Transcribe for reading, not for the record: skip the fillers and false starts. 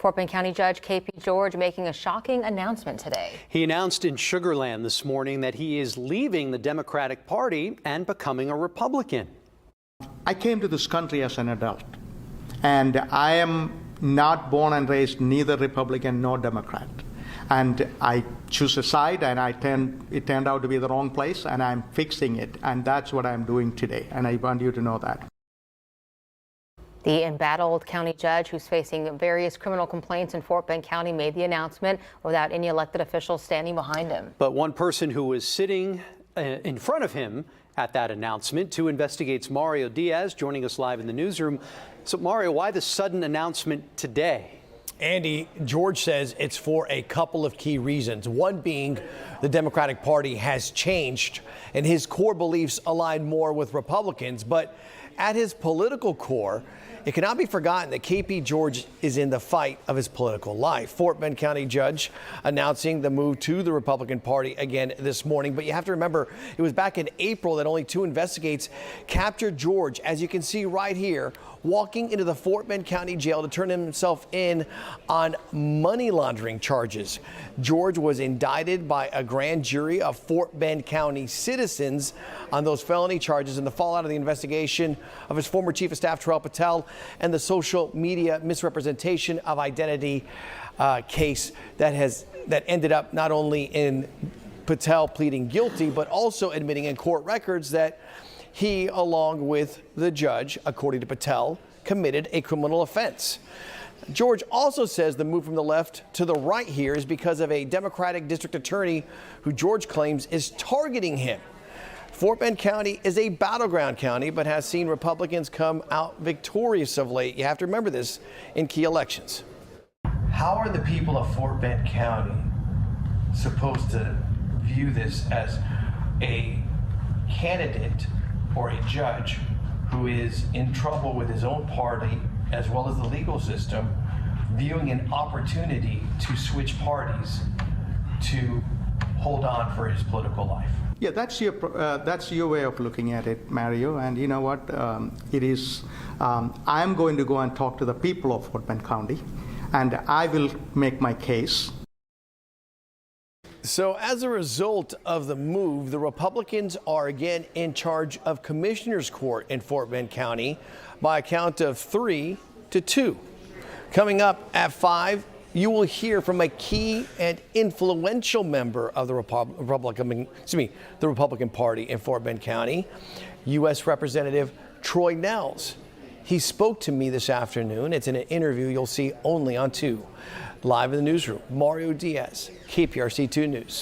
Fort Bend County Judge K.P. George making a shocking announcement today. He announced in Sugar Land this morning that he is leaving the Democratic Party and becoming a Republican. I came to this country as an adult, and I am not born and raised neither Republican nor Democrat. And I choose a side, and it turned out to be the wrong place, and I'm fixing it. And that's what I'm doing today, and I want you to know that. The embattled county judge, who's facing various criminal complaints in Fort Bend County, made the announcement without any elected officials standing behind him. But one person who was sitting in front of him at that announcement, 2 Investigates' Mario Diaz, joining us live in the newsroom. So, Mario, why the sudden announcement today? Andy, George says it's for a couple of key reasons. One being the Democratic Party has changed and his core beliefs align more with Republicans. But at his political core, it cannot be forgotten that K.P. George is in the fight of his political life. Fort Bend County Judge announcing the move to the Republican Party again this morning. But you have to remember, it was back in April that only 2 Investigates captured George, as you can see right here, walking into the Fort Bend County Jail to turn himself in on money laundering charges. George was indicted by a grand jury of Fort Bend County citizens on those felony charges in the fallout of the investigation of his former Chief of Staff, Terrell Patel, and the social media misrepresentation of identity case that ended up not only in Patel pleading guilty, but also admitting in court records that he, along with the judge, according to Patel, committed a criminal offense. George also says the move from the left to the right here is because of a Democratic district attorney who George claims is targeting him. Fort Bend County is a battleground county, but has seen Republicans come out victorious of late. You have to remember this in key elections. How are the people of Fort Bend County supposed to view this as a candidate or a judge who is in trouble with his own party as well as the legal system, viewing an opportunity to switch parties to hold on for his political life? Yeah, that's your way of looking at it, Mario. And you know what? It is. I'm going to go and talk to the people of Fort Bend County, and I will make my case. So as a result of the move, the Republicans are again in charge of Commissioner's Court in Fort Bend County by a count of 3-2. Coming up at 5, you will hear from a key and influential member of the Republican Party in Fort Bend County, U.S. Representative Troy Nehls. He spoke to me this afternoon. It's in an interview you'll see only on 2. Live in the newsroom, Mario Diaz, KPRC 2 News.